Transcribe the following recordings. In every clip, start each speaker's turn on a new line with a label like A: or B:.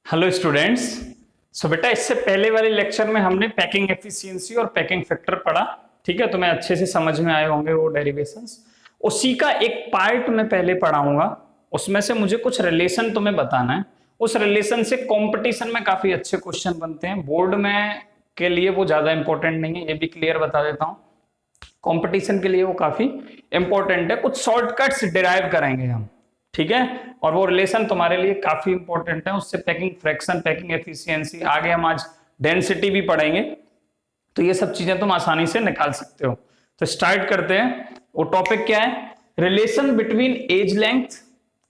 A: Hello students. सो बेटा इससे पहले वाले लेक्चर में हमने पैकिंग एफिशिएंसी और पैकिंग फैक्टर पढ़ा। ठीक है, तो मैं अच्छे से समझ में आए होंगे वो डेरिवेशंस। उसी का एक पार्ट मैं पहले पढ़ाऊंगा, उसमें से मुझे कुछ रिलेशन तुम्हें बताना है। उस रिलेशन से कंपटीशन में काफी अच्छे क्वेश्चन बनते हैं, बोर्ड में के लिए वो ज्यादा इंपॉर्टेंट नहीं है, ये भी क्लियर बता देता हूँ। कंपटीशन के लिए वो काफी इंपॉर्टेंट है, कुछ शॉर्टकट्स डिराइव करेंगे हम। ठीक है, और वो रिलेशन तुम्हारे लिए काफी इंपॉर्टेंट है। उससे पैकिंग फ्रैक्शन, पैकिंग एफिशिएंसी, आगे हम आज डेंसिटी भी पढ़ेंगे, तो ये सब चीजें तुम आसानी से निकाल सकते हो। तो स्टार्ट करते हैं। वो टॉपिक क्या है? रिलेशन बिटवीन एज लेंथ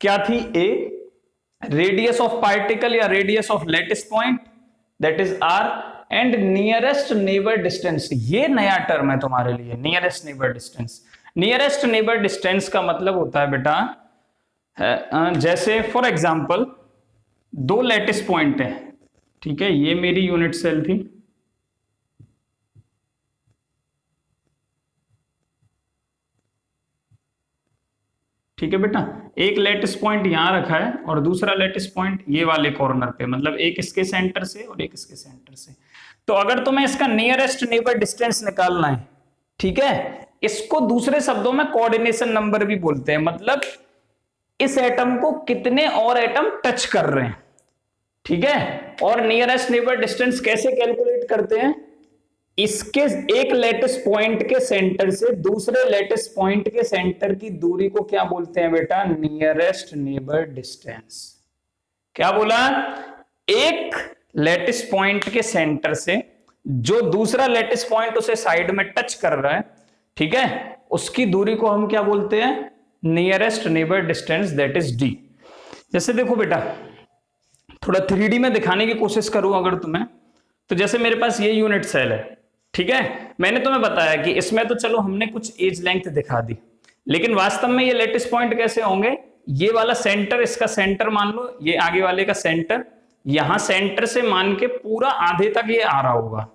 A: क्या थी? ए, रेडियस ऑफ पार्टिकल या radius of lattice point that is r, and nearest neighbour distance. ये नया टर्म है तुम्हारे लिए, nearest neighbour distance. Nearest neighbour distance का मतलब होता है बेटा, जैसे फॉर एग्जांपल दो लेटिस पॉइंट है। ठीक है, ये मेरी यूनिट सेल थी, ठीक है बेटा। एक लेटिस पॉइंट यहां रखा है और दूसरा लेटिस पॉइंट ये वाले कॉर्नर पे, मतलब एक इसके सेंटर से और एक इसके सेंटर से। तो अगर तुम्हें इसका नियरेस्ट नेबर डिस्टेंस निकालना है, ठीक है, इसको दूसरे शब्दों में कोऑर्डिनेशन नंबर भी बोलते हैं। मतलब इस एटम को कितने और एटम टच कर रहे हैं, ठीक है। और नियरेस्ट नेबर डिस्टेंस कैसे कैलकुलेट करते हैं? इसके एक लेटिस पॉइंट के सेंटर से दूसरे लेटिस पॉइंट के सेंटर की दूरी को क्या बोलते हैं बेटा? Nearest neighbour distance. क्या बोला? एक लेटिस पॉइंट के सेंटर से जो दूसरा लेटिस पॉइंट उसे साइड में टच कर रहा है, ठीक है, उसकी दूरी को हम क्या बोलते हैं? Nearest neighbour distance, that is D. जैसे देखो बेटा, थोड़ा 3D में दिखाने की कोशिश करूं अगर तुम्हें, तो जैसे मेरे पास ये यूनिट सेल है, ठीक है। मैंने तुम्हें बताया कि इसमें तो चलो हमने कुछ एज लेंथ दिखा दी, लेकिन वास्तव में ये लेटिस पॉइंट कैसे होंगे? ये वाला सेंटर, इसका सेंटर मान लो, ये आगे वाले का सेंटर, यहां सेंटर से मान के पूरा आधे तक ये आ रहा होगा,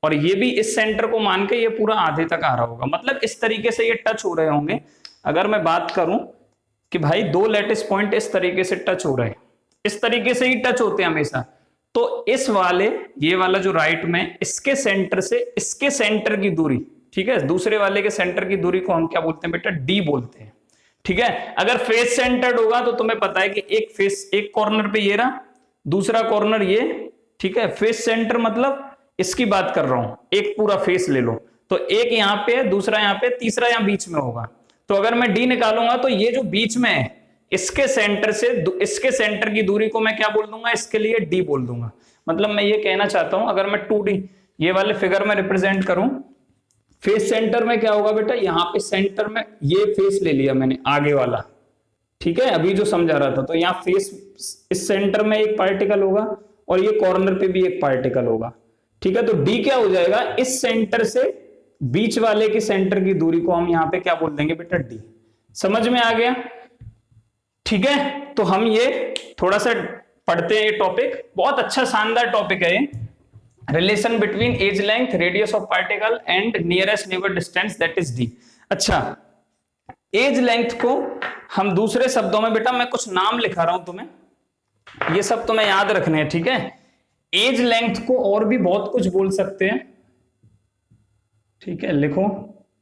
A: और ये भी इस सेंटर को मान के ये पूरा आधे तक आ रहा होगा। मतलब इस तरीके से ये टच हो रहे होंगे। अगर मैं बात करूं कि भाई दो लेटिस पॉइंट इस तरीके से टच हो रहे हैं, इस तरीके से ही टच होते हैं हमेशा, तो इस वाले, ये वाला जो राइट में, इसके सेंटर से इसके सेंटर की दूरी, ठीक है, दूसरे वाले के सेंटर की दूरी को हम क्या बोलते हैं बेटा? डी बोलते हैं। ठीक है, अगर फेस सेंटर्ड होगा तो तुम्हें पता है कि एक फेस, एक कॉर्नर पे ये रहा, दूसरा कॉर्नर ये, ठीक है। फेस सेंटर मतलब इसकी बात कर रहा हूं, एक पूरा फेस ले लो, तो एक यहां पे, दूसरा यहां पे, तीसरा यहां बीच में होगा। तो अगर मैं डी निकालूंगा तो ये जो बीच में है, इसके सेंटर से इसके सेंटर की दूरी को मैं क्या बोल दूंगा? इसके लिए डी बोल दूंगा। मतलब मैं ये कहना चाहता हूं, अगर मैं 2D ये वाले फिगर में रिप्रेजेंट करूं, फेस सेंटर में क्या होगा बेटा? यहां पे सेंटर में ये फेस ले लिया मैंने, आगे वाला, ठीक है, अभी जो समझा रहा था। तो यहाँ फेस, इस सेंटर में एक पार्टिकल होगा और ये कॉर्नर पे भी एक पार्टिकल होगा, ठीक है। तो डी क्या हो जाएगा? इस सेंटर से बीच वाले के सेंटर की दूरी को हम यहाँ पे क्या बोल देंगे बेटा? डी। समझ में आ गया? ठीक है, तो हम ये थोड़ा सा पढ़ते हैं। ये टॉपिक बहुत अच्छा, शानदार टॉपिक है ये। Relation between edge length, radius of particle and nearest neighbour distance, that is d. अच्छा, एज लेंथ को हम दूसरे शब्दों में, बेटा मैं कुछ नाम लिखा रहा हूं तुम्हें, ये सब तुम्हें याद रखने हैं, ठीक है। एज लेंथ को और भी बहुत कुछ बोल सकते हैं, ठीक है। लिखो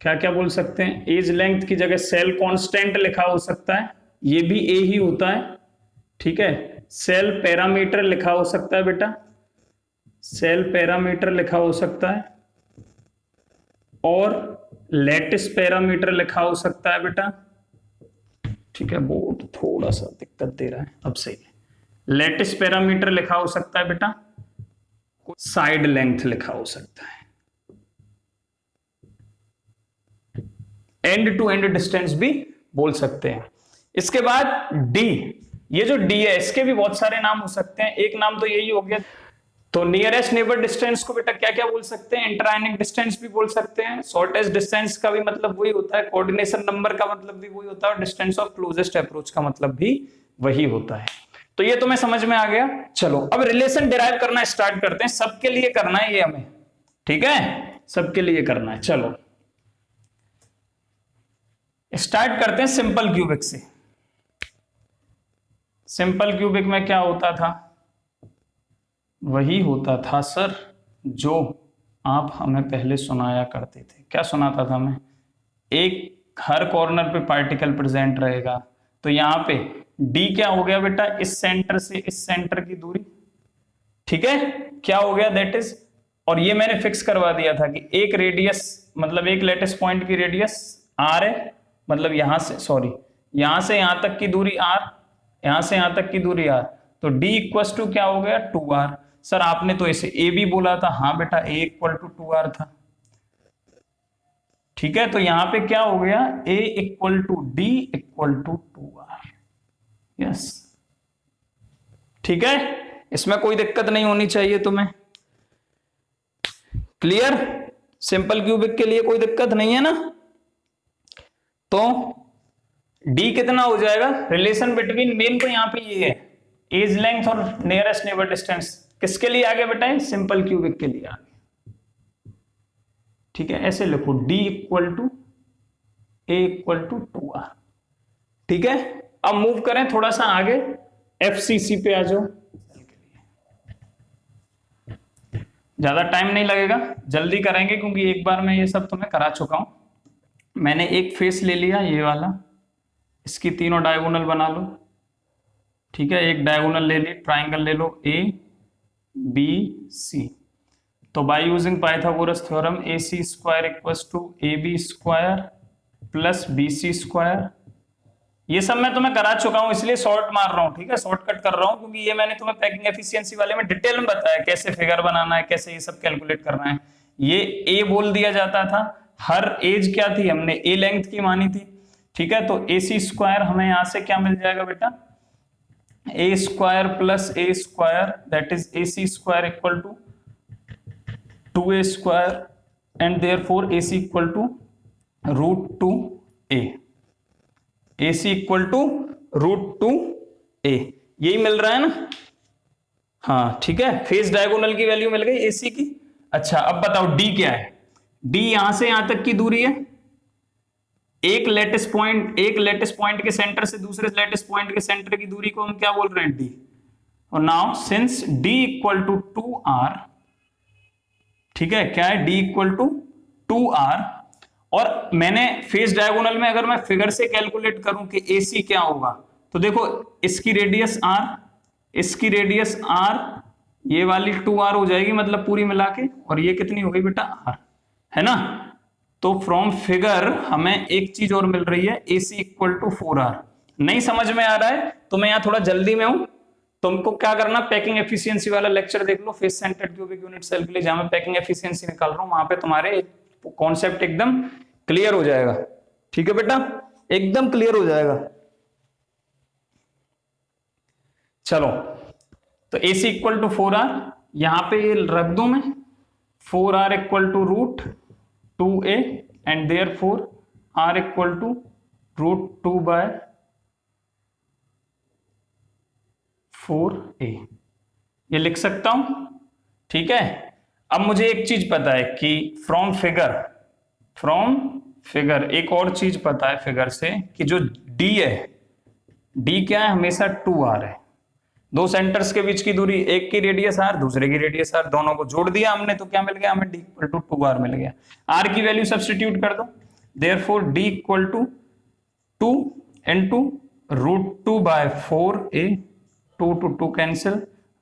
A: क्या क्या बोल सकते हैं। एज लेंथ की जगह सेल कांस्टेंट लिखा हो सकता है, ये भी ए ही होता है, ठीक है। सेल पैरामीटर लिखा हो सकता है बेटा, सेल पैरामीटर लिखा हो सकता है, और लेटिस पैरामीटर लिखा हो सकता है बेटा, ठीक है। बोर्ड थोड़ा सा दिक्कत दे रहा है, अब सही है। लेटिस पैरामीटर लिखा हो सकता है बेटा, साइड लेंथ लिखा हो सकता है, एंड टू एंड डिस्टेंस भी बोल सकते हैं। इसके बाद डी, ये जो डी है इसके भी बहुत सारे नाम हो सकते हैं, एक नाम तो यही हो गया। तो नियरेस्ट नेबर डिस्टेंस को बेटा क्या क्या बोल सकते हैं? इंटरआयनिक डिस्टेंस भी बोल सकते हैं। शॉर्टेस्ट डिस्टेंस का भी मतलब वही होता है, कोऑर्डिनेशन नंबर का मतलब भी वही होता है, और डिस्टेंस ऑफ क्लोजेस्ट अप्रोच का मतलब भी वही होता है। तो ये तुम्हें समझ में आ गया। चलो अब रिलेशन डिराइव करना स्टार्ट करते हैं। सबके लिए करना है ये हमें, ठीक है, सबके लिए करना है। चलो स्टार्ट करते हैं सिंपल क्यूबिक से। सिंपल क्यूबिक में क्या होता था? वही होता था सर जो आप हमें पहले सुनाया करते थे। क्या सुनाता था मैं? एक हर कॉर्नर पे पार्टिकल प्रेजेंट रहेगा। तो यहाँ पे डी क्या हो गया बेटा? इस सेंटर से इस सेंटर की दूरी, ठीक है, क्या हो गया दैट इज, और ये मैंने फिक्स करवा दिया था कि एक रेडियस मतलब एक लेटेस्ट पॉइंट की रेडियस आर है, मतलब यहां से सॉरी यहां से यहां तक की दूरी आर, यहां से यहां तक की दूरी आर, तो डी इक्वल टू क्या हो गया? 2r। सर आपने तो इसे ए भी बोला था। हाँ बेटा, ए इक्वल टू 2r था, ठीक है। तो यहां पे क्या हो गया? A equal to D equal to 2r। Yes, ठीक है, इसमें कोई दिक्कत नहीं होनी चाहिए तुम्हें। क्लियर? सिंपल क्यूबिक के लिए कोई दिक्कत नहीं है ना? तो डी कितना हो जाएगा? रिलेशन बिटवीन मेन तो यहां पे ये है, एज लेंथ और नियरेस्ट नेबर डिस्टेंस। किसके लिए आगे बेटा? सिंपल क्यूबिक के लिए आगे, ठीक है। ऐसे लिखो d equal to a equal to 2r, ठीक है। अब मूव करें थोड़ा सा आगे, एफसीसी पे आ जाओ। ज्यादा टाइम नहीं लगेगा, जल्दी करेंगे क्योंकि एक बार मैं ये सब तुम्हें करा चुका हूं। मैंने एक फेस ले लिया ये वाला, इसकी तीनों डायगोनल बना लो, ठीक है। एक डायगोनल ले ली, ट्राइंगल ले लो ए बी सी। तो by using Pythagoras theorem A C square equals to A B square plus B C square. ये सब मैं तुम्हें करा चुका हूं, इसलिए शॉर्ट मार रहा हूं, ठीक है, शॉर्टकट कर रहा हूं, क्योंकि ये मैंने तुम्हें पैकिंग एफिशिएंसी वाले में डिटेल में बताया कैसे फिगर बनाना है, कैसे ये सब कैलकुलेट करना है। ये ए बोल दिया जाता था, हर एज क्या थी? हमने ए लेंथ की मानी थी, ठीक है। तो ए सी स्क्वायर हमें यहां से क्या मिल जाएगा बेटा? A square plus A square that is A C square equal to 2a square and therefore A C equal to √2a, A C equal to √2a, यही मिल रहा है ना? हाँ ठीक है, फेस डायगोनल की वैल्यू मिल गई एसी की। अच्छा अब बताओ डी क्या है? डी यहां से यहां तक की दूरी है, एक लेटेस्ट पॉइंट के सेंटर से दूसरे लेटेस्ट पॉइंट के सेंटर की दूरी को हम क्या बोल रहे हैं? डी। और now since d equal to 2r, ठीक है, क्या है? डी इक्वल टू 2r, और मैंने फेस डायगोनल में अगर मैं फिगर से कैलकुलेट करूं कि AC क्या होगा, तो देखो इसकी रेडियस r, इसकी रेडियस r, ये वाली 2r हो जाएगी मतलब पूरी मिला के, और ये कितनी हो गई बेटा? r, है ना? तो फ्रॉम फिगर हमें एक चीज और मिल रही है, AC इक्वल टू 4r। नहीं समझ में आ रहा है तो मैं यहां थोड़ा जल्दी में हूं, तुमको क्या करना, पैकिंग एफिशिएंसी वाला लेक्चर देख लो, face centred cubic unit cell के लिए, जहां मैं पैकिंग एफिशिएंसी निकाल रहा हूं, वहां पे तुम्हारे कॉन्सेप्ट एकदम क्लियर हो जाएगा, ठीक है बेटा, एकदम क्लियर हो जाएगा। चलो तो AC इक्वल टू 4r, यहां पे ये रख दूं मैं, 4r equal to √2a and therefore r equal to √2/4a, ये लिख सकता हूं, ठीक है। अब मुझे एक चीज पता है कि फ्रॉम फिगर एक और चीज पता है फिगर से कि जो d है, d क्या है? हमेशा 2r है। दो सेंटर्स के बीच की दूरी, एक की रेडियस r, दूसरे की रेडियस r, दोनों को जोड़ दिया हमने तो क्या मिल गया हमें? d इक्वल टू 2r मिल गया। r की वैल्यू सब्स्टिट्यूट कर दो, therefore d equal to 2 into √2/4a, 2 to 2 cancel,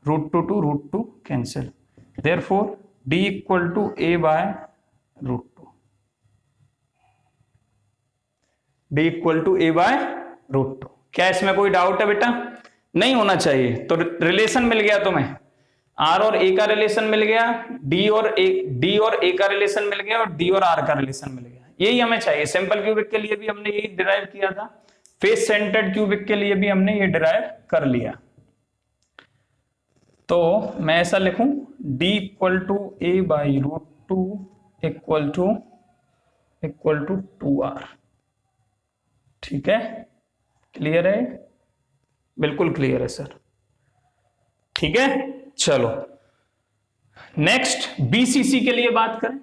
A: √2 to √2 cancel, therefore d equal to a/√2, d equal to a/√2। क्या इसमें कोई डाउट है बेटा? नहीं होना चाहिए। तो रिलेशन मिल गया तुम्हें, r और a का रिलेशन मिल गया, d और a का रिलेशन मिल गया, और d और r का रिलेशन मिल गया। यही हमें चाहिए। सिंपल क्यूबिक के लिए भी हमने यही डिराइव किया था, फेस सेंटर्ड क्यूबिक के लिए भी हमने ये डिराइव कर लिया। तो मैं ऐसा लिखूं, d equal to a/√2 equal to 2r, ठीक है। क्लियर है? बिल्कुल क्लियर है सर, ठीक है। चलो नेक्स्ट BCC के लिए बात करें।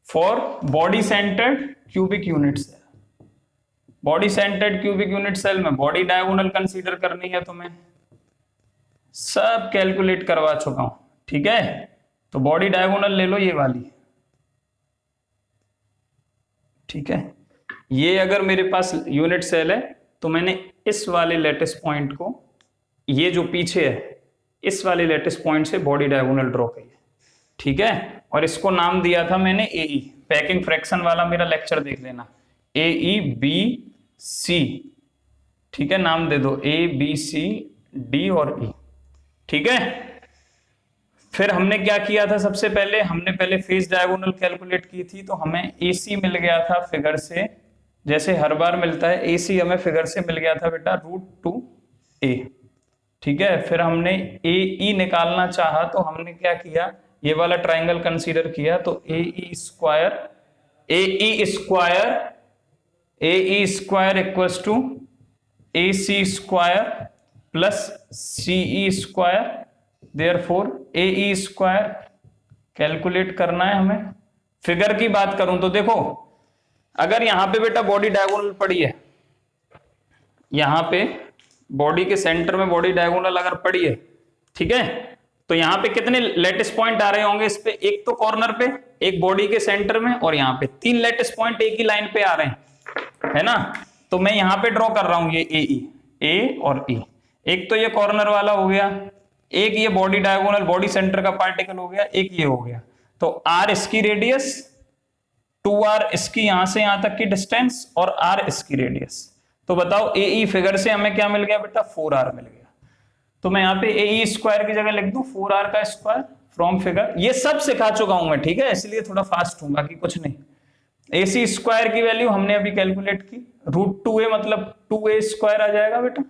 A: For body centred cubic units, body centred cubic unit cell में बॉडी डायगोनल कंसीडर करनी है तुम्हें, सब कैलकुलेट करवा चुका हूं, ठीक है। तो बॉडी डायगोनल ले लो ये वाली, ठीक है। ये अगर मेरे पास यूनिट सेल है तो मैंने इस वाले लेटिस पॉइंट को, ये जो पीछे है इस वाले लेटिस पॉइंट से बॉडी डायगोनल ड्रॉ की है, ठीक है। और इसको नाम दिया था मैंने एई, पैकिंग फ्रैक्शन वाला मेरा लेक्चर देख लेना, एई बी सी, ठीक है, नाम दे दो ए बी सी डी और ई, ठीक है। फिर हमने क्या किया था, सबसे पहले हमने फेज डायगोनल कैलकुलेट की थी, तो हमें एसी मिल गया था फिगर से, जैसे हर बार मिलता है, एसी हमें फिगर से मिल गया था बेटा √2a, ठीक है। फिर हमने AE निकालना चाहा तो हमने क्या किया, ये वाला ट्राइंगल कंसीडर किया, तो AE square equals to AC square plus CE square, therefore AE square calculate करना है हमें। फिगर की बात करूं तो देखो, अगर यहां पे बेटा बॉडी डायगोनल पड़ी है, यहां पे बॉडी के सेंटर में बॉडी डायगोनल अगर पड़ी है, ठीक है, तो यहां पे कितने लेटिस पॉइंट आ रहे होंगे इस पे, एक तो कॉर्नर पे, एक बॉडी के सेंटर में, और यहाँ पे 3 लेटिस पॉइंट एक ही लाइन पे आ रहे हैं, है ना। तो मैं यहां पे ड्रॉ कर रहा हूं ये AE, A और E, एक तो ये कॉर्नर वाला हो गया, एक ये बॉडी डायगोनल बॉडी सेंटर का पार्टिकल हो गया, एक ये हो गया। तो R इसकी रेडियस, 2R इसकी यहां से यहां तक की डिस्टेंस, और R इसकी रेडियस। तो बताओ AE फिगर से हमें क्या मिल गया बेटा, 4R मिल गया। तो मैं यहाँ पे AE स्क्वायर की जगह लिख दूं 4R का स्क्वायर फ्रॉम फिगर। ये सब सिखा चुका हूं मैं, ठीक है, इसलिए थोड़ा फास्ट हूं, बाकी कुछ नहीं। AC स्क्वायर की वैल्यू हमने अभी कैलकुलेट की, √2a मतलब 2a स्क्वायर आ जाएगा बेटा,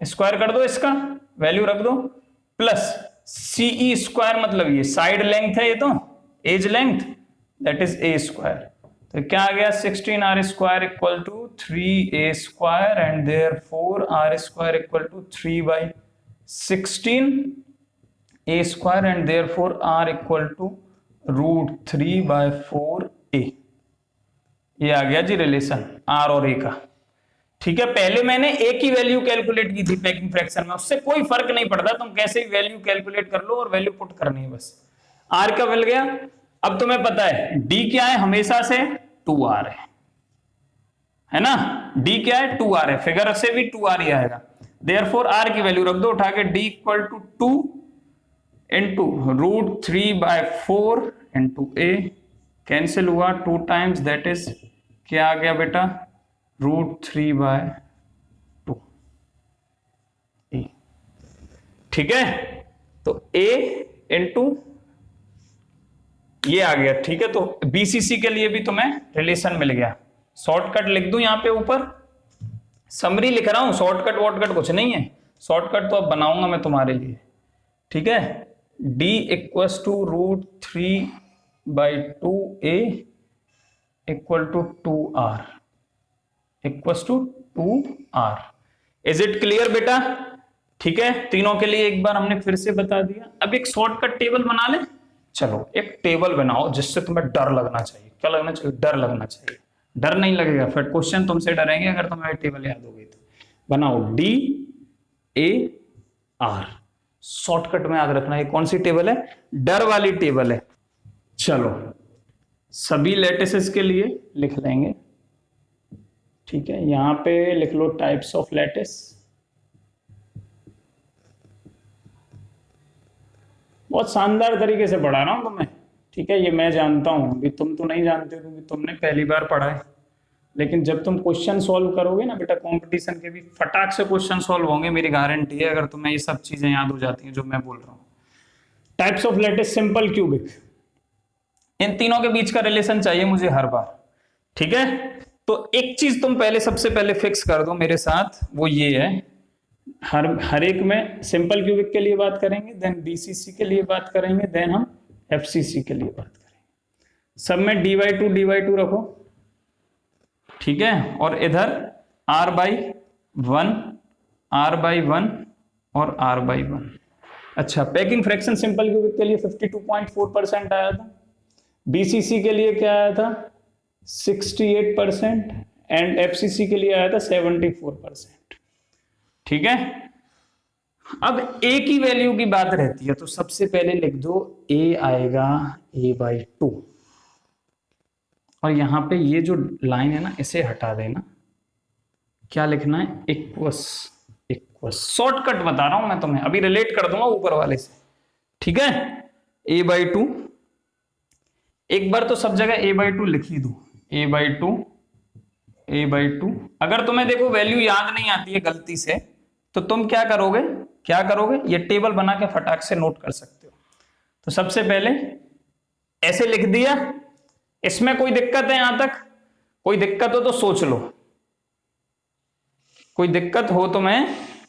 A: स्क्वायर कर दो इसका, वैल्यू रख दो, प्लस CE स्क्वायर मतलब ये साइड लेंथ है, ये तो edge length, that is a square. तो क्या आ गया, 16R square equal to 3a square, and therefore R square equal to 3/16 a square, and therefore R equal to √3/4a। ये आ गया जी रिलेशन R और A का, ठीक है। पहले मैंने A की वैल्यू कैलकुलेट की थी पैकिंग फ्रैक्शन में, उससे कोई फर्क नहीं पड़ता, तुम कैसे भी वैल्यू कैलकुलेट कर लो और वैल्यू पुट करनी है बस। R का मिल गया। अब तुम्हें पता है D क्या है, हमेशा से 2R है ना, D क्या है, 2R है, फिगर से भी 2R ही आएगा। देयरफॉर R की वैल्यू रख दो उठा के, D equal to 2 into √3/4 into A, cancel हुआ 2 टाइम्स, दैट इज क्या आ गया बेटा, √3/2 A, ठीक है। तो A इंटू ये आ गया, ठीक है। तो BCC के लिए भी तुम्हें रिलेशन मिल गया। शॉर्टकट लिख दूं यहाँ पे ऊपर, समरी लिख रहा हूं, शॉर्टकट वॉर्टकट कुछ नहीं है, शॉर्टकट तो अब बनाऊंगा मैं तुम्हारे लिए, ठीक है। D equals to √3/2a equal to 2R equals to 2R। Is it clear बेटा, ठीक है। तीनों के लिए एक बार हमने फिर से बता दिया। अब एक शॉर्टकट टेबल बना ले, चलो एक टेबल बनाओ जिससे तुम्हें डर लगना चाहिए। क्या लगना चाहिए, डर लगना चाहिए। डर नहीं लगेगा फिर क्वेश्चन तुमसे डरेंगे अगर तुम्हें टेबल याद हो गई तो। बनाओ DAR, शॉर्टकट में याद रखना। ये कौन सी टेबल है, डर वाली टेबल है। चलो सभी लैटिसेस के लिए लिख लेंगे, ठीक है। यहां पे लिख लो टाइप्स ऑफ लैटिस, बहुत शानदार तरीके से पढ़ा रहा हूं तुम्हें, ठीक है। ये मैं जानता हूं, अभी तुम तो नहीं जानते हो क्योंकि तुमने पहली बार पढ़ा है, लेकिन जब तुम क्वेश्चन सॉल्व करोगे ना बेटा, कंपटीशन के भी फटाक से क्वेश्चन सॉल्व होंगे, मेरी गारंटी है, अगर तुम्हें ये सब चीजें याद हो जाती हैं जो मैं बोल रहा हूं। Types of lattice, simple, cubic, इन तीनों के बीच का रिलेशन चाहिए मुझे हर बार, ठीक है। तो एक चीज तुम पहले सबसे पहले फिक्स कर दो मेरे साथ, वो ये है, हर एक में सिंपल क्यूबिक के लिए बात करेंगे, देन BCC के लिए बात करेंगे, देन हम FCC के लिए बात करेंगे। सब में d/2 रखो, ठीक है। और इधर R/1 और R/1। अच्छा, पैकिंग फ्रैक्शन सिंपल क्यूबिक के लिए 52.4% आया था, BCC के लिए क्या आया था 68%, एंड एफसीसी के लिए आया था 74%। ठीक है, अब ए की वैल्यू की बात रहती है तो सबसे पहले लिख दो ए आएगा a/2, और यहां पे ये जो लाइन है ना इसे हटा देना, क्या लिखना है, इक्वस। शॉर्टकट बता रहा हूं मैं तुम्हें, अभी रिलेट कर दूंगा ऊपर वाले से। ठीक है, a/2, एक बार तो सब जगह a/2 लिख ही दो, a/2। अगर तुम्हें देखो वैल्यू याद नहीं आती है गलती से तो तुम क्या करोगे, ये टेबल बना के फटाक से नोट कर सकते हो। तो सबसे पहले ऐसे लिख दिया, इसमें कोई दिक्कत है यहां तक? कोई दिक्कत हो तो सोच लो, कोई दिक्कत हो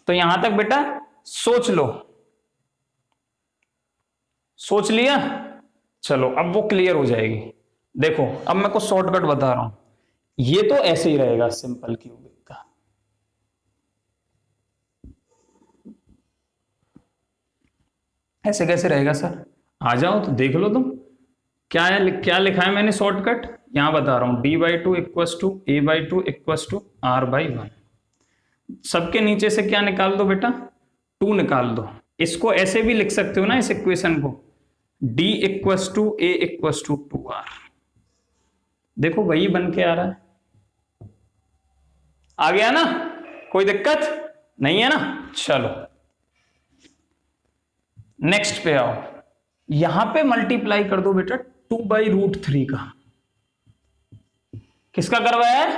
A: तो यहां तक बेटा सोच लो। सोच लिया? चलो अब वो क्लियर हो जाएगी। देखो अब मैं कुछ शॉर्टकट बता रहा हूं, ये तो ऐसे ही रहेगा सिंपल क्यूबिक का, ऐसे कैसे रहेगा सर? आ जाओ तो देख लो तुम, क्या है, क्या लिखा है मैंने शॉर्टकट, यहां बता रहा हूं, d/2 equals to a/2 equals to r/1। सबके नीचे से क्या निकाल दो बेटा, 2 निकाल दो। इसको ऐसे भी लिख सकते हो ना इस इक्वेशन को, d equals to a equals to 2r। देखो वही बन के आ रहा है, आ गया ना, कोई दिक्कत नहीं है ना। चलो नेक्स्ट पे आओ, यहां पे मल्टीप्लाई कर दो बेटा 2/√3 का। किसका करवाया है?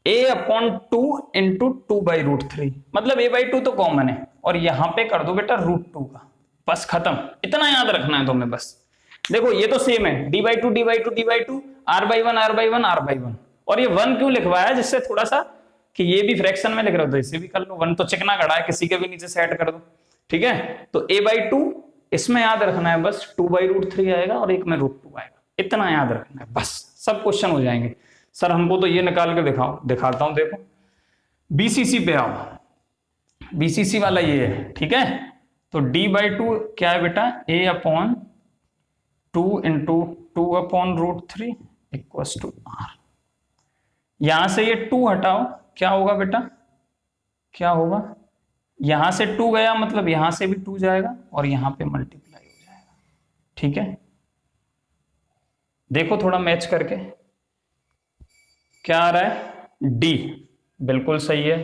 A: a/2 इंटू 2/√3, मतलब a/2 तो कॉमन है, और यहां पे कर दो बेटा √2 का, बस खत्म। इतना याद रखना है तुम्हें बस। देखो ये तो सेम है, d/2 r/1 और ये 1 क्यों लिखवाया, जिससे थोड़ा सा कि ये भी फ्रैक्शन में लिख रहे हो तो इसे भी कर लो, 1 तो चिकना खड़ा है, किसी के भी नीचे सेट कर दो। ठीक है, तो a/2 इसमें याद रखना है बस 2/√3 आएगा और एक में √2 आएगा, इतना याद रखना है बस, सब क्वेश्चन हो जाएंगे। सर हमको तो ये निकाल के दिखाता हूं। देखो बीसीसी पे आओ, बीसीसी वाला ये है। ठीक है, तो d/2 क्या है बेटा, a/2 into 2/√3 equals to r। यहां से ये 2 हटाओ, क्या होगा बेटा, क्या होगा, यहां से 2 गया मतलब यहां से भी 2 जाएगा और यहां पे मल्टीप्लाई हो जाएगा। ठीक है, देखो थोड़ा मैच करके क्या आ रहा है, d बिल्कुल सही है,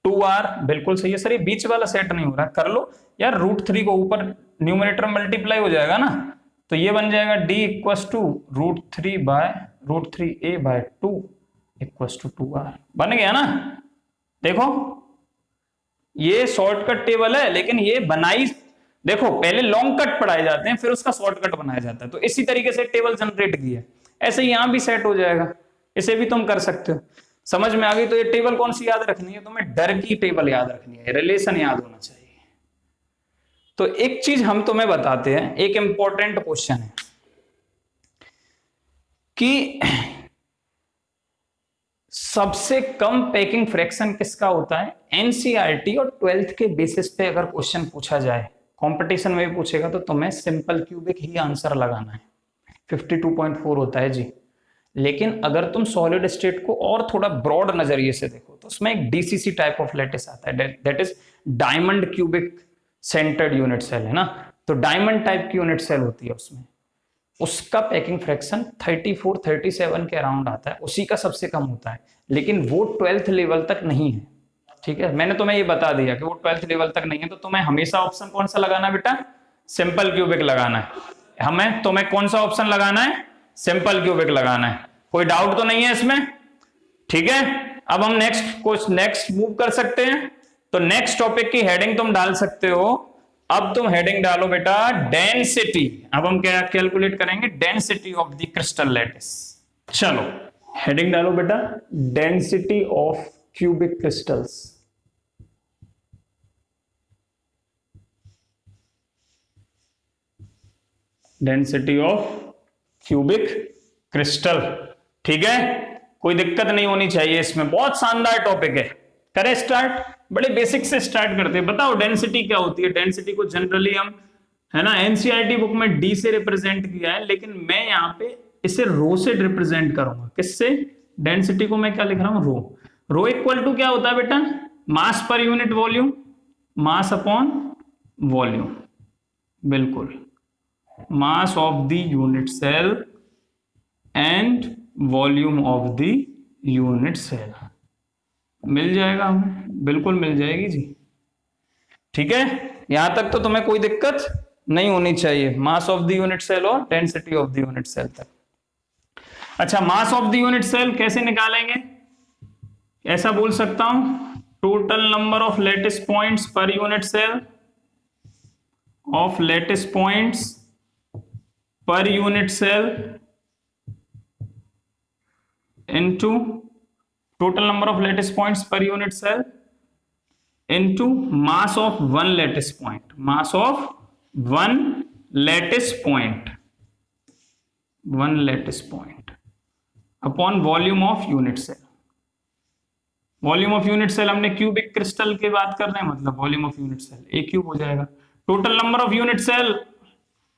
A: 2r बिल्कुल सही है। सर ये बीच वाला सेट नहीं हो रहा, कर लो यार, √3 को ऊपर न्यूमरेटर मल्टीप्लाई हो जाएगा ना, तो ये बन जाएगा d equals to √3a/2 equals to 2r, बन गया ना। देखो ये शॉर्टकट टेबल है, लेकिन ये बनाई, देखो पहले लॉन्ग कट पढ़ाए जाते हैं फिर उसका शॉर्टकट बनाया जाता है, तो इसी तरीके से टेबल जनरेट की है, ऐसे यहां भी सेट हो जाएगा, इसे भी तुम कर सकते हो। समझ में आ गई? तो ये टेबल कौन सी याद रखनी है तुम्हें, डर की टेबल याद रखनी है, रिलेशन याद होना चाहिए। तो एक चीज हम तुम्हें बताते हैं, एक इंपॉर्टेंट क्वेश्चन है कि सबसे कम पैकिंग फ्रैक्शन किसका होता है। एनसीईआरटी और 12th के बेसिस पे अगर क्वेश्चन पूछा जाए, कंपटीशन में भी पूछेगा, तो तुम्हें सिंपल क्यूबिक ही आंसर लगाना है, 52.4 होता है जी। लेकिन अगर तुम सॉलिड स्टेट को और थोड़ा ब्रॉड नजरिए से देखो तो उसमें एक डीसीसी टाइप ऑफ लैटिस आता है, that is diamond cubic centred unit cell, है ना। तो डायमंड टाइप की यूनिट सेल होती है उसमें, उसका पैकिंग फ्रैक्शन 34-37 के अराउंड आता है, उसी का सबसे कम होता है, लेकिन वो 12th लेवल तक नहीं है। ठीक है, मैंने तुम्हें ये बता दिया कि वो 12th लेवल तक नहीं है, तो तुम्हें हमेशा ऑप्शन कौन सा लगाना है बेटा, सिंपल क्यूबिक लगाना है। तुम्हें कौन सा ऑप्शन लगाना है, सिंपल क्यूबिक लगाना है। कोई डाउट तो नहीं है इसमें? ठीक है, अब हम नेक्स्ट मूव कर सकते हैं। तो नेक्स्ट टॉपिक की हेडिंग तुम डाल सकते हो, अब तुम हेडिंग डालो बेटा डेंसिटी। अब हम क्या कैलकुलेट करेंगे, density of the crystal lattice. चलो हेडिंग डालो बेटा, density of cubic crystals. Density of cubic crystal. ठीक है, कोई दिक्कत नहीं होनी चाहिए इसमें, बहुत शानदार टॉपिक है। करें स्टार्ट, बड़े बेसिक से स्टार्ट करते हैं। बताओ डेंसिटी क्या होती है। डेंसिटी को जनरली हम, है ना, एनसीईआरटी बुक में डी से रिप्रेजेंट किया है, लेकिन मैं यहाँ पे इसे रो से रिप्रेजेंट करूंगा। किससे? डेंसिटी को मैं क्या लिख रहा हूं, रो। रो इक्वल टू क्या होता है बेटा, mass per unit volume, mass upon volume, बिल्कुल, mass of the unit cell and volume of the unit cell. मिल जाएगा हमें, बिल्कुल मिल जाएगी जी। ठीक है, यहां तक तो तुम्हें कोई दिक्कत नहीं होनी चाहिए, mass of the unit cell और density of the unit cell तक। अच्छा, mass of the unit cell कैसे निकालेंगे, ऐसा बोल सकता हूं, total number of lattice points per unit cell, of lattice points per unit cell into total number of lattice points per unit cell into mass of one lattice point, mass of one lattice point upon volume of unit cell। Volume of unit cell हमने cubic crystal की बात कर रहे हैं, मतलब volume of unit cell a cube हो जाएगा। Total number of unit cell,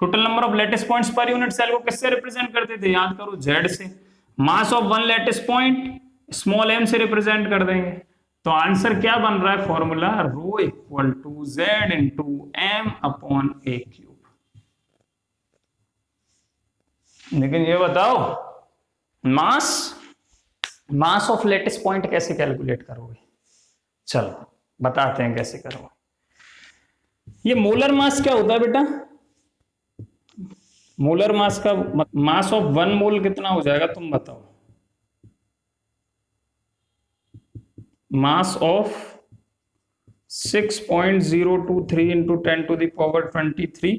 A: total number of lattice points per unit cell को किससे रिप्रेजेंट करते थे, याद करो, जेड से। Mass of one lattice point small M से रिप्रेजेंट कर देंगे। तो आंसर क्या बन रहा है, formula rho equal to Z into M upon A cube. लेकिन ये बताओ, मास ऑफ लैटिस पॉइंट कैसे कैलकुलेट करोगे, चलो बताते हैं कैसे करोगे। ये मोलर मास क्या होता है बेटा, मोलर मास का मास ऑफ वन मोल कितना हो जाएगा, तुम बताओ। Mass of 6.023 into 10 to the power 23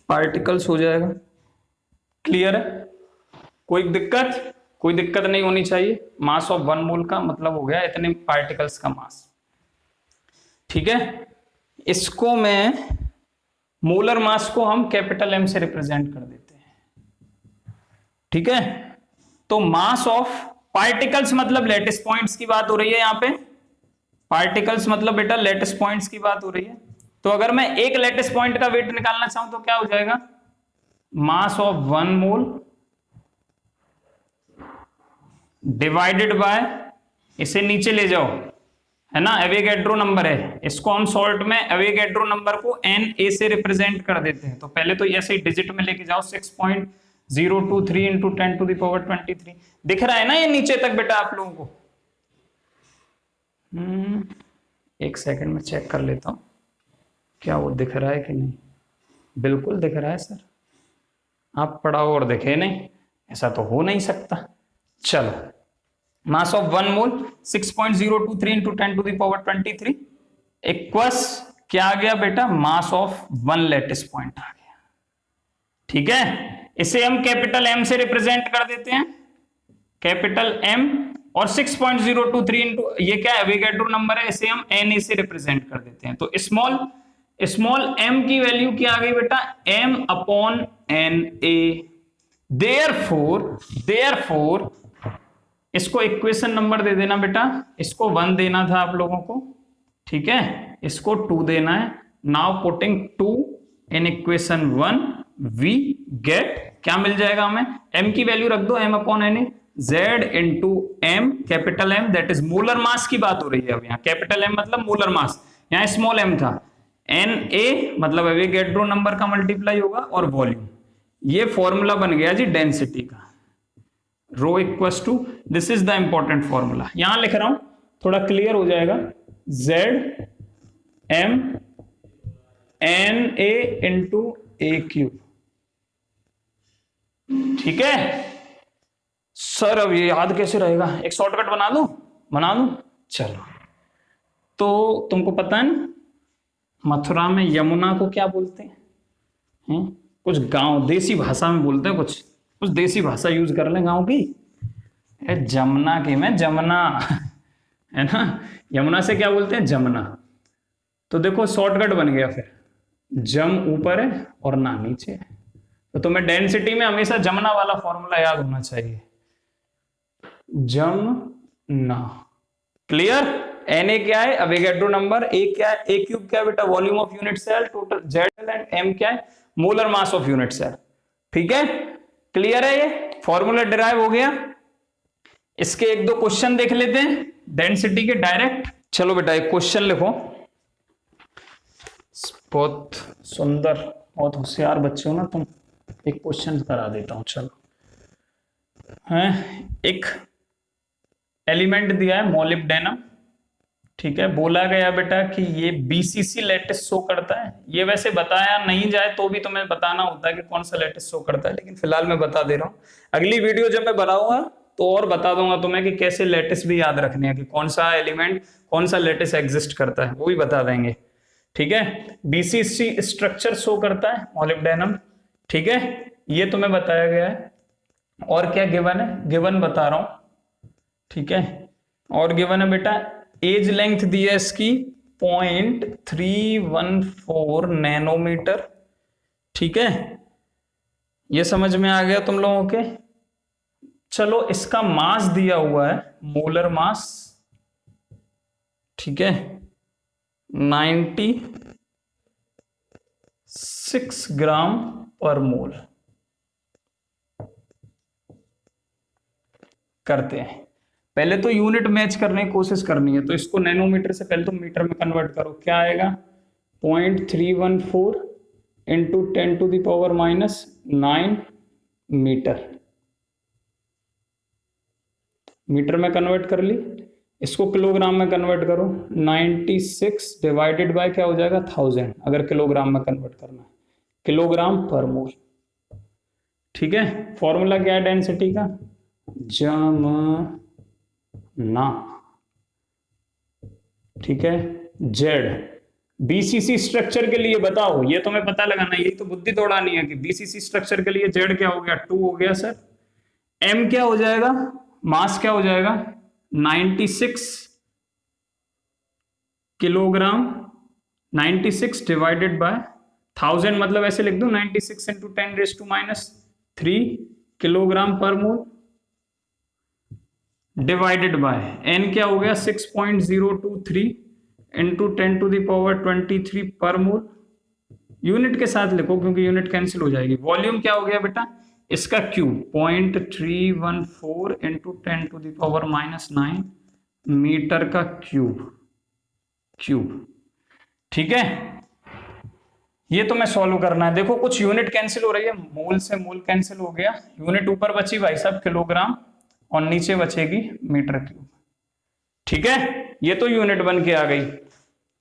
A: particles हो जाएगा। क्लियर है, कोई दिक्कत नहीं होनी चाहिए। मास ऑफ वन मोल का मतलब हो गया इतने पार्टिकल्स का मास। ठीक है, इसको मैं मोलर मास को हम कैपिटल एम से रिप्रेजेंट कर देते हैं। ठीक है, तो मास ऑफ पार्टिकल्स मतलब लैटिस पॉइंट्स की बात हो रही है यहाँ पे, पार्टिकल्स मतलब बेटा लैटिस पॉइंट्स की बात हो रही है। तो अगर मैं एक लैटिस पॉइंट का वेट निकालना चाहूं तो क्या हो जाएगा, मास of one mole divided by, इसे नीचे ले जाओ, है ना, एवोगैड्रो नंबर है, इसको हम शॉर्ट में एवोगैड्रो नंबर को एन ए से रिप्रेजेंट कर देते हैं। तो पहले तो ऐसे ही डिजिट में लेके जाओ, 6.023 इंटू 10 टू द पावर 23। दिख रहा है ना ये नीचे तक बेटा आप लोगों को? एक सेकंड में चेक कर लेता हूं क्या वो दिख रहा है कि नहीं। बिल्कुल दिख रहा है सर, आप पढ़ाओ और दिखे नहीं, ऐसा तो हो नहीं सकता। चलो, mass of one mole 6.023 into 10 to the power 23 equals क्या आ गया बेटा, mass of one lattice point आ गया। ठीक है, इसे हम कैपिटल एम से रिप्रेजेंट कर देते हैं, कैपिटल एम, और 6.023 इंटू ये क्या एवोगैड्रो नंबर है, इसे हम एन ए से रिप्रेजेंट कर देते हैं। तो स्मॉल एम की वैल्यू क्या आ गई बेटा, m upon n a. Therefore इसको इक्वेशन नंबर दे देना बेटा, इसको 1 देना था आप लोगों को, ठीक है, इसको 2 देना है। Now putting 2 in equation 1 we get, क्या मिल जाएगा हमें, m की वैल्यू रख दो, m upon n a, z into m, capital M, that is molar mass की बात हो रही है। अब यहाँ कैपिटल M मतलब मोलर मास, यहाँ स्मॉल m था, एन ए मतलब एवोगैड्रो नंबर का मल्टीप्लाई होगा और वॉल्यूम। ये फॉर्मूला बन गया जी डेंसिटी का, rho equals to, this is the important formula. यहां लिख रहा हूं थोड़ा क्लियर हो जाएगा, z m n a into A cube. ठीक है सर, अब ये याद कैसे रहेगा, एक शॉर्टकट बना दूं। चलो, तो तुमको पता है ना मथुरा में यमुना को क्या बोलते हैं? कुछ गांव देसी भाषा में बोलते हैं, कुछ देसी भाषा यूज कर लें गांव की। जमुना की में जमुना है ना, यमुना से क्या बोलते हैं, जमुना। तो देखो शॉर्टकट बन गया, फिर जम ऊपर है और ना नीचे है, तो तुम्हें डेंसिटी में हमेशा जमुना वाला फॉर्मूला याद होना चाहिए, जमना। क्लियर, एन ए क्या है, एवोगैड्रो नंबर, ए क्या है, ए क्यूब क्या है बेटा, volume of unit cell, total z, and m क्या है, molar mass of unit cell. ठीक है, क्लियर है, ये फॉर्मूला डिराइव हो गया। इसके एक दो क्वेश्चन देख लेते हैं डेंसिटी के डायरेक्ट। चलो बेटा एक क्वेश्चन लिखो, बहुत सुंदर, बहुत होशियार बच्चे हो ना तुम। एक क्वेश्चन करा देता हूं। चलो है, एक एलिमेंट दिया है मोलिब्डेनम, ठीक है। बोला गया बेटा कि ये बीसीसी लैटिस शो करता है। ये वैसे बताया नहीं जाए तो भी तुम्हें बताना होता है कि कौन सा लैटिस शो करता है, लेकिन फिलहाल मैं बता दे रहा हूँ। अगली वीडियो जब मैं बनाऊंगा तो और बता दूंगा तुम्हें कि कैसे लैटिस भी याद रखने हैं, कि कौन सा एलिमेंट कौन सा लैटिस एग्जिस्ट करता है, वो भी बता देंगे, ठीक है। बीसीसी स्ट्रक्चर शो करता है मोलिब्डेनम, ठीक है, ये तुम्हें बताया गया है। और क्या गिवन है, गिवन बता रहा हूं, ठीक है। और गिवन है बेटा एज लेंथ दी है इसकी 0.314 नैनोमीटर, ठीक है। ये समझ में आ गया तुम लोगों के। चलो इसका मास दिया हुआ है, मोलर मास, ठीक है, 96 ग्राम पर मोल। करते हैं, पहले तो यूनिट मैच करने की कोशिश करनी है, तो इसको नैनोमीटर से पहले तो मीटर में कन्वर्ट करो। क्या आएगा 0.314 इंटू 10⁻⁹ मीटर। मीटर में कन्वर्ट कर ली, इसको किलोग्राम में कन्वर्ट करो। 96 डिवाइडेड बाय क्या हो जाएगा 1000, अगर किलोग्राम में कन्वर्ट करना है, किलोग्राम पर मोल, ठीक है। फॉर्मूला क्या है डेंसिटी का, जमना, ठीक है। जेड बीसीसी स्ट्रक्चर के लिए बताओ, ये तुम्हें पता लगाना, यही तो बुद्धि दौड़ानी है कि बीसीसी स्ट्रक्चर के लिए जेड क्या हो गया 2 हो गया सर। एम क्या हो जाएगा, मास क्या हो जाएगा 96 किलोग्राम, 96 डिवाइडेड बाय 1000, मतलब ऐसे लिख दो 96 इंटू 10⁻³ किलोग्राम पर मोल, डिवाइडेड बाय एन क्या हो गया 6.023 इंटू 10⁻23 पर मोल। यूनिट के साथ लिखो क्योंकि यूनिट कैंसिल हो जाएगी। वॉल्यूम क्या हो गया बेटा इसका क्यूब 0.314 इंटू 10⁻⁹ मीटर का क्यूब, ठीक है। ये तो मैं सॉल्व करना है। देखो कुछ यूनिट कैंसिल हो रही है, मोल से मोल कैंसिल हो गया, यूनिट ऊपर बची भाई साहब किलोग्राम और नीचे बचेगी मीटर क्यूब, ठीक है। ये तो यूनिट बन के आ गई।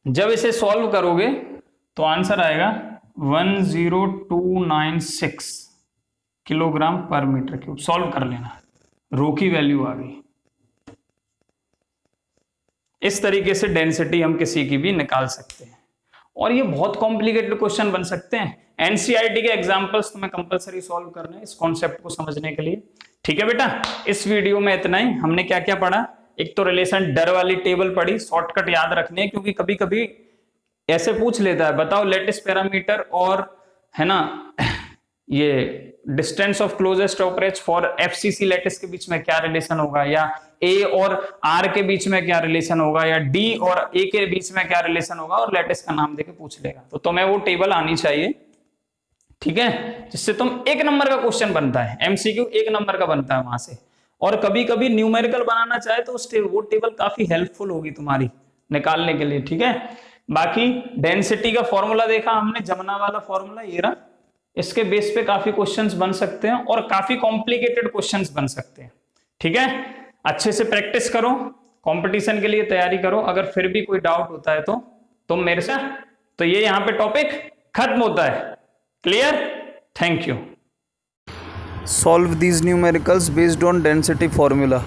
A: जब इसे सॉल्व करोगे तो आंसर आएगा 10296 किलोग्राम पर मीटर क्यूब। सॉल्व कर लेना, रो की वैल्यू आ गई। इस तरीके से डेंसिटी हम किसी की भी निकाल सकते हैं, और ये बहुत कॉम्प्लिकेटेड क्वेश्चन बन सकते हैं। एनसीईआरटी के एग्जांपल्स तुम्हें कंपलसरी सॉल्व करने हैं इस कॉन्सेप्ट को समझने के लिए, ठीक है बेटा। इस वीडियो में इतना ही। हमने क्या क्या पढ़ा, एक तो रिलेशन डर वाली टेबल पढ़ी, शॉर्टकट याद रखने, क्योंकि कभी कभी ऐसे पूछ लेता है बताओ लेटिस पैरामीटर और है ना ये distance of closest approach for FCC lattice के बीच में क्या रिलेशन होगा, या ए और आर के बीच में क्या रिलेशन होगा, या डी और ए के बीच में क्या रिलेशन होगा, और लेटिस का नाम देके पूछ लेगा। तो तुम्हें वो टेबल आनी चाहिए, ठीक है, जिससे तुम 1 नंबर का क्वेश्चन बनता है, एमसीक्यू 1 नंबर का बनता है वहां से। और कभी कभी न्यूमेरिकल बनाना चाहे तो वो टेबल काफी हेल्पफुल होगी तुम्हारी निकालने के लिए, ठीक है। बाकी डेंसिटी का फॉर्मूला देखा हमने, जमना वाला फॉर्मूला ये रहा, इसके बेस पे काफी क्वेश्चंस बन सकते हैं और काफी कॉम्प्लिकेटेड क्वेश्चंस बन सकते हैं, ठीक है। अच्छे से प्रैक्टिस करो, कंपटीशन के लिए तैयारी करो। अगर फिर भी कोई डाउट होता है तो तुम मेरे से, तो ये यहाँ पे टॉपिक खत्म होता है। Clear? Thank you.
B: Solve these numericals based on density formula.